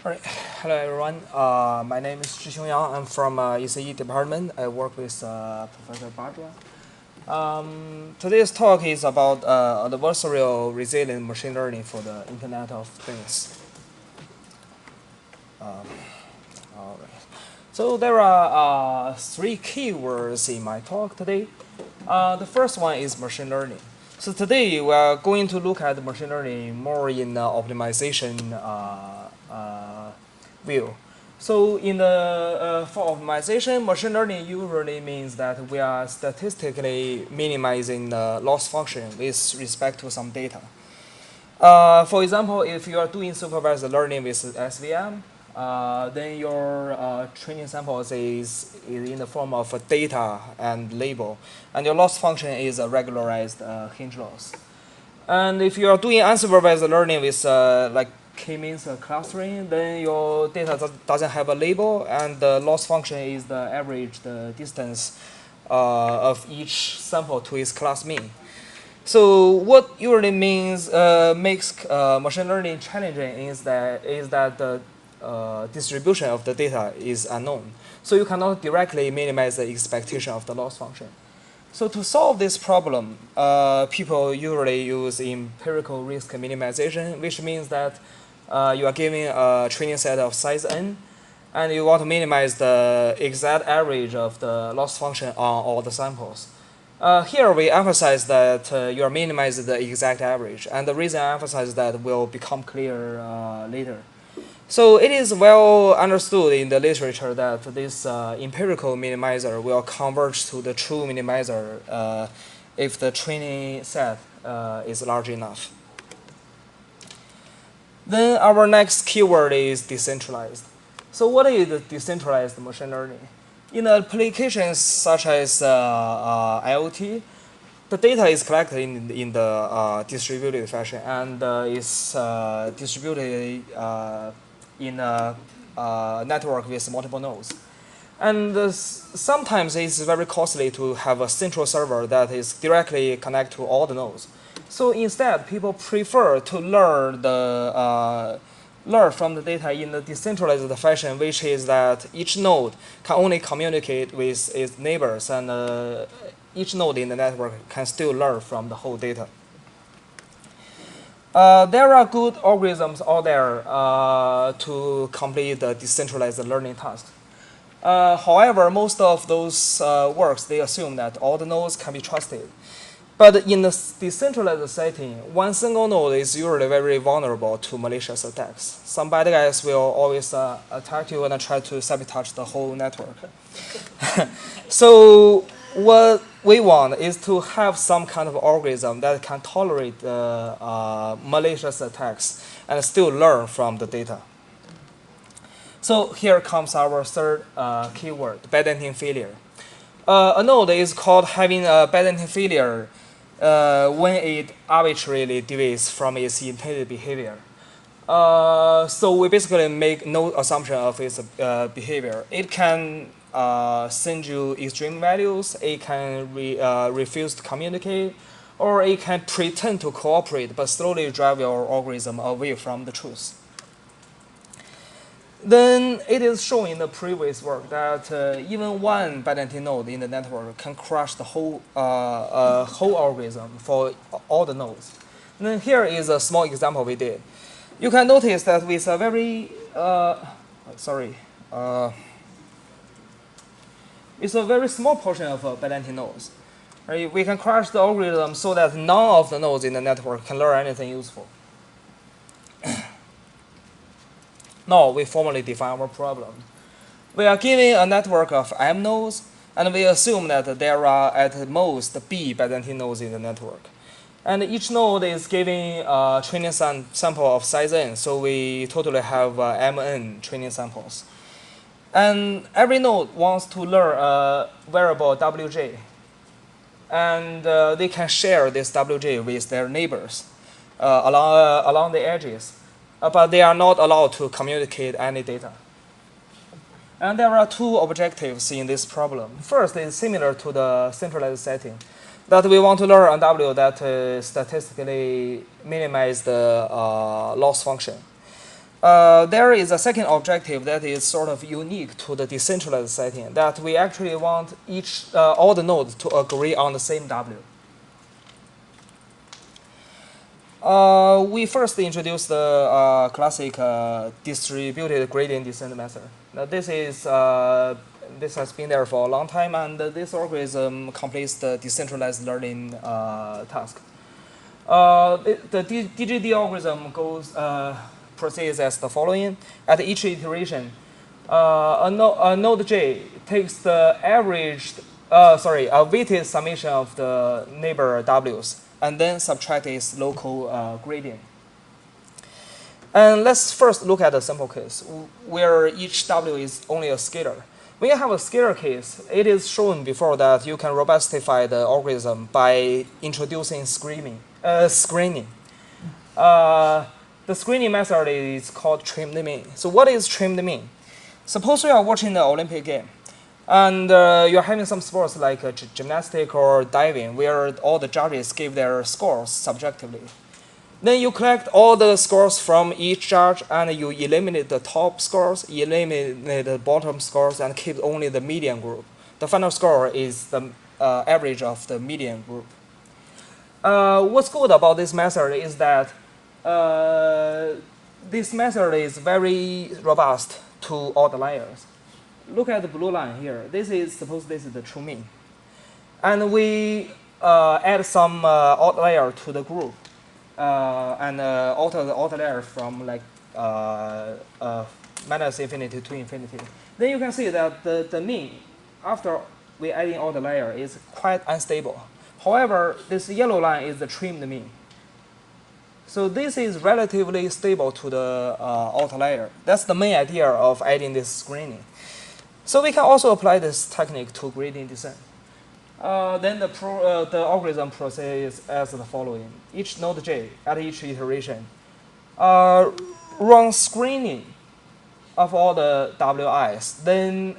All right. Hello, everyone. My name is Zhixiong. I'm from ECE department. I work with Professor Bajwa. Today's talk is about adversarial-resilient machine learning for the Internet of Things. All right. So there are three keywords in my talk today. The first one is machine learning. So today we are going to look at machine learning more in the optimization view. So in the for optimization, machine learning usually means that we are statistically minimizing the loss function with respect to some data. For example, if you are doing supervised learning with SVM, then your training samples is in the form of a data and label, and your loss function is a regularized hinge loss. And if you are doing unsupervised learning with like k-means clustering, then your data doesn't have a label, and the loss function is the average the distance of each sample to its class mean. So what usually means makes machine learning challenging is that the distribution of the data is unknown. So you cannot directly minimize the expectation of the loss function. So to solve this problem, people usually use empirical risk minimization, which means that you are giving a training set of size n, and you want to minimize the exact average of the loss function on all the samples. Here we emphasize that you are minimizing the exact average, and the reason I emphasize that will become clear later. So it is well understood in the literature that this empirical minimizer will converge to the true minimizer if the training set is large enough. Then our next keyword is decentralized. So what is the decentralized machine learning? In applications such as IoT, the data is collected in the distributed fashion and is distributed in a network with multiple nodes. And sometimes it's very costly to have a central server that is directly connected to all the nodes. So instead, people prefer to learn from the data in the decentralized fashion, which is that each node can only communicate with its neighbors, and each node in the network can still learn from the whole data. There are good algorithms out there to complete the decentralized learning task. However, most of those works, they assume that all the nodes can be trusted. But in the decentralized setting, one single node is usually very vulnerable to malicious attacks. Some bad guys will always attack you and try to sabotage the whole network. So what we want is to have some kind of algorithm that can tolerate malicious attacks and still learn from the data. So here comes our third keyword, bad-ending failure. A node is called having a bad-ending failure when it arbitrarily deviates from its intended behavior. So we basically make no assumption of its behavior. It can send you extreme values, it can refuse to communicate, or it can pretend to cooperate but slowly drive your algorithm away from the truth. Then it is shown in the previous work that even one bad-ending node in the network can crush the whole algorithm for all the nodes. And then here is a small example we did. You can notice that with a very it's a very small portion of bad-ending nodes. Right? We can crush the algorithm so that none of the nodes in the network can learn anything useful. Now we formally define our problem. We are given a network of M nodes, and we assume that there are at most B bad-ending nodes in the network. And each node is giving a training sample of size n, so we totally have mn training samples. And every node wants to learn a variable wj, and they can share this wj with their neighbors along the edges. But they are not allowed to communicate any data. And there are two objectives in this problem. First is similar to the centralized setting, that we want to learn a W that statistically minimize the loss function. There is a second objective that is sort of unique to the decentralized setting, that we actually want all the nodes to agree on the same W. We first introduced the classic distributed gradient descent method. Now this has been there for a long time, and this algorithm completes the decentralized learning task. The DGD algorithm proceeds as the following. At each iteration, a node J takes the a weighted summation of the neighbor W's, and then subtract its local gradient. And let's first look at a simple case where each W is only a scalar. When you have a scalar case, it is shown before that you can robustify the algorithm by introducing screening. The screening method is called trimmed mean. So what is trimmed mean? Suppose you are watching the Olympic game, and you're having some sports like gymnastics or diving, where all the judges give their scores subjectively. Then you collect all the scores from each judge, and you eliminate the top scores, eliminate the bottom scores, and keep only the median group. The final score is the average of the median group. What's good about this method is that this method is very robust to outliers. Look at the blue line here. Suppose this is the true mean. And we add some outlier to the group and alter the outlier from like minus infinity to infinity. Then you can see that the mean, after we adding outlier, is quite unstable. However, this yellow line is the trimmed mean. So this is relatively stable to the outlier. That's the main idea of adding this screening. So we can also apply this technique to gradient descent. Then the algorithm proceeds as the following. Each node J at each iteration runs screening of all the Wi's, then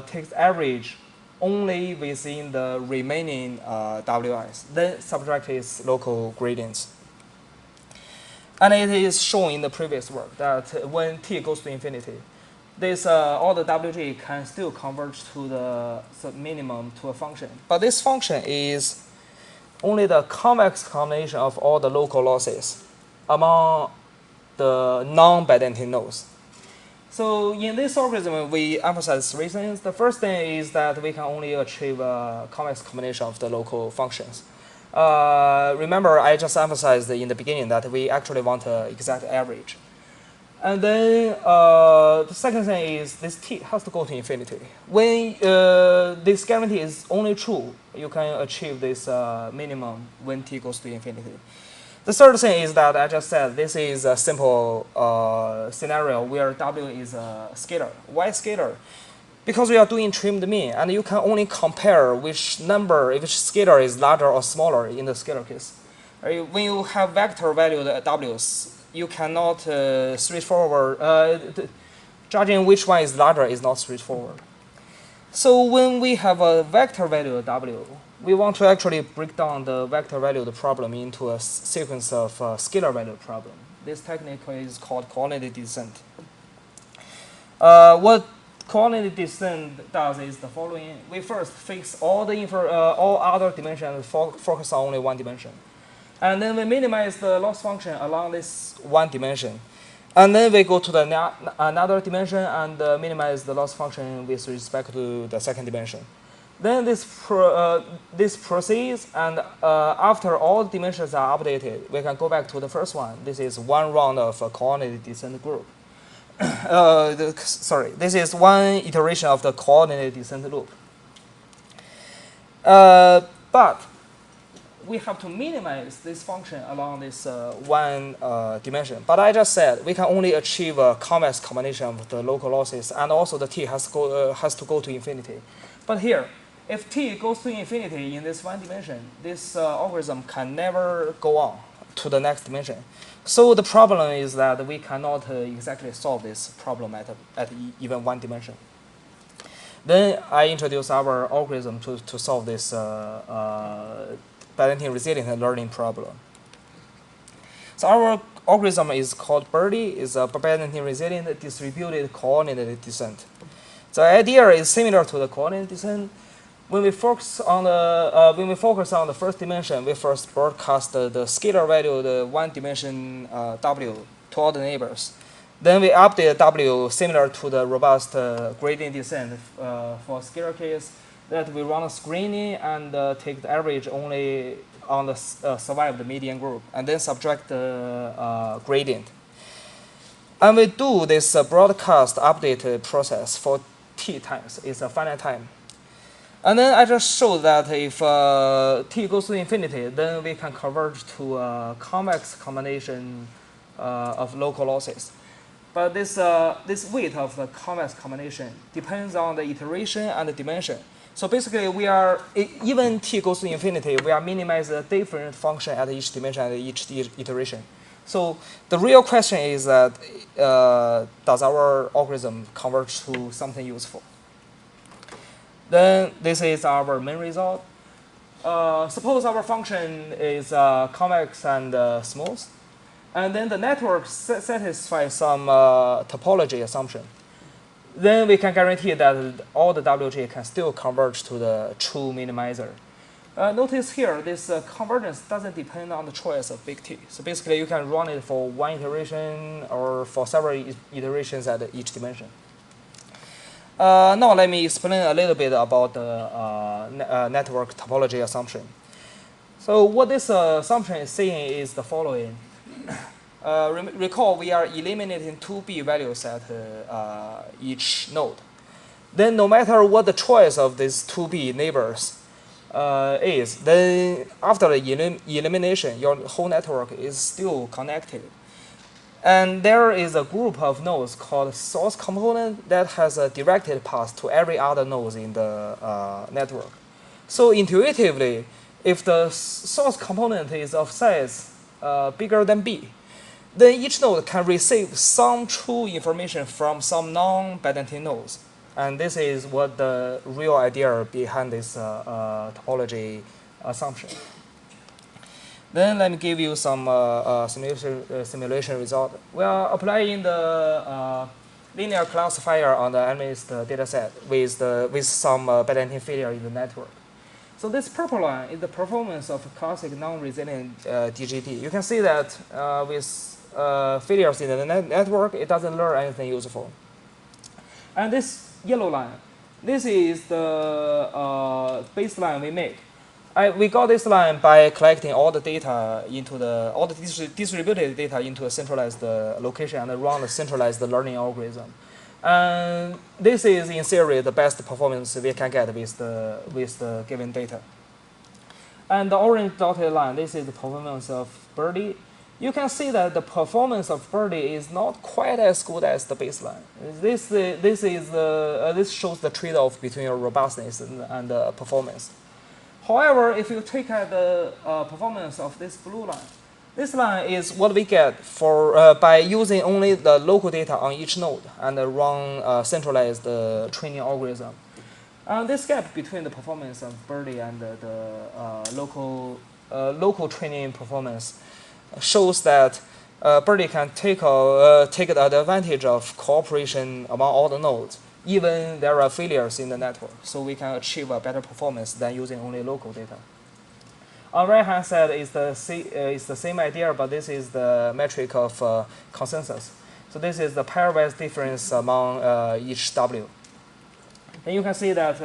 takes average only within the remaining Wi's, then subtract its local gradients. And it is shown in the previous work that when t goes to infinity, all the Wg can still converge to the minimum to a function. But this function is only the convex combination of all the local losses among the non-bidentate nodes. So in this algorithm, we emphasize three things. The first thing is that we can only achieve a convex combination of the local functions. Remember, I just emphasized in the beginning that we actually want an exact average. And then the second thing is this t has to go to infinity. When this guarantee is only true, you can achieve this minimum when t goes to infinity. The third thing is that I just said this is a simple scenario where w is a scalar. Why scalar? Because we are doing trimmed mean, and you can only compare which scalar is larger or smaller in the scalar case. Right? When you have vector valued w's, you cannot straightforward. Judging which one is larger is not straightforward. So when we have a vector value w, we want to actually break down the vector valued problem into a sequence of scalar valued problem. This technique is called coordinate descent. What coordinate descent does is the following. We first fix all other dimensions, focus on only one dimension. And then we minimize the loss function along this one dimension. And then we go to another dimension and minimize the loss function with respect to the second dimension. Then this proceeds, and after all dimensions are updated, we can go back to the first one. This is one round of a coordinate descent group. This is one iteration of the coordinate descent loop. But we have to minimize this function along this one dimension. But I just said we can only achieve a convex combination of the local losses, and also the t has to go to infinity. But here, if t goes to infinity in this one dimension, this algorithm can never go on to the next dimension. So the problem is that we cannot exactly solve this problem at even one dimension. Then I introduce our algorithm to solve this Adversarial-resilient learning problem. So our algorithm is called BERDI. It's a Adversarial-resilient distributed coordinate descent. The idea is similar to the coordinate descent. When we focus on the first dimension, we first broadcast the scalar value, the one dimension W, to all the neighbors. Then we update W similar to the robust gradient descent for scalar case, that we run a screening and take the average only on the survived median group, and then subtract the gradient. And we do this broadcast update process for t times. It's a finite time. And then I just showed that if t goes to infinity, then we can converge to a convex combination of local losses. But this weight of the convex combination depends on the iteration and the dimension. So basically, we are, even t goes to infinity, we are minimizing the different function at each dimension and each iteration. So the real question is that does our algorithm converge to something useful? Then this is our main result. Suppose our function is convex and smooth, and then the network satisfies some topology assumption. Then we can guarantee that all the WJ can still converge to the true minimizer. Notice here, this convergence doesn't depend on the choice of big T. So basically, you can run it for one iteration or for several iterations at each dimension. Now let me explain a little bit about the network topology assumption. So what this assumption is saying is the following. Recall we are eliminating 2B values at each node. Then no matter what the choice of these 2B neighbors is, then after the elimination, your whole network is still connected. And there is a group of nodes called source component that has a directed path to every other node in the network. So intuitively, if the source component is of size bigger than B, then each node can receive some true information from some non-Byzantine nodes. And this is what the real idea behind this topology assumption. Then let me give you some simulation result. We are applying the linear classifier on the analyst dataset with some Byzantine failure in the network. So this purple line is the performance of classic non-resilient DGT. You can see that with failures in the network, it doesn't learn anything useful. And this yellow line, this is the baseline we made. We got this line by collecting all the data into all the distributed data into a centralized location and run a centralized learning algorithm. And this is, in theory, the best performance we can get with the given data. And the orange dotted line, this is the performance of BERDI. You can see that the performance of BERDI is not quite as good as the baseline. This shows the trade-off between robustness and performance. However, if you take the performance of this blue line, this line is what we get for by using only the local data on each node and run a centralized training algorithm. This gap between the performance of BERDI and the local training performance shows that BERDI can take the advantage of cooperation among all the nodes, even there are failures in the network. So we can achieve a better performance than using only local data. On the right-hand side is the same idea, but this is the metric of consensus. So this is the pairwise difference among each W. And you can see that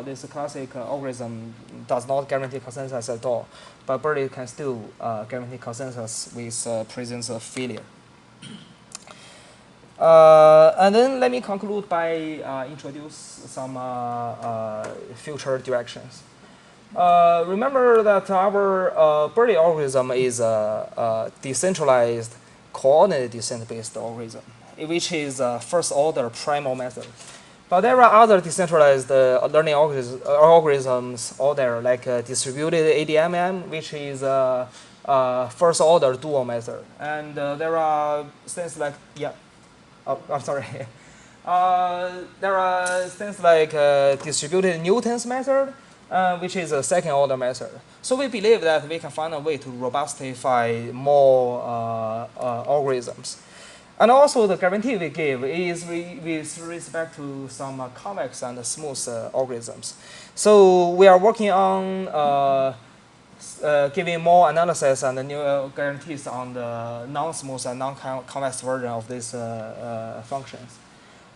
this classic algorithm does not guarantee consensus at all, but BERDI can still guarantee consensus with presence of failure. And then let me conclude by introduce some future directions. Remember that our BERDI algorithm is a decentralized coordinate descent-based algorithm, which is a first-order primal method. But there are other decentralized learning algorithms out there, like distributed ADMM, which is a first-order dual method. And there are things like, I'm sorry. There are things like distributed Newton's method, which is a second-order method. So we believe that we can find a way to robustify more algorithms. And also the guarantee we give is with respect to some convex and smooth algorithms. So we are working on giving more analysis and new guarantees on the non-smooth and non-convex version of these functions.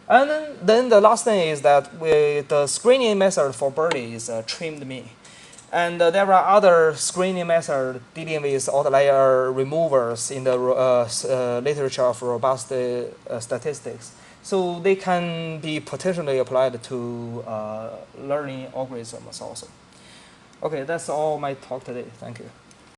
And then the last thing is that the screening method for Birdie is trimmed mean. And there are other screening methods dealing with outlier removers in the literature of robust statistics. So they can be potentially applied to learning algorithms also. Okay, that's all my talk today. Thank you.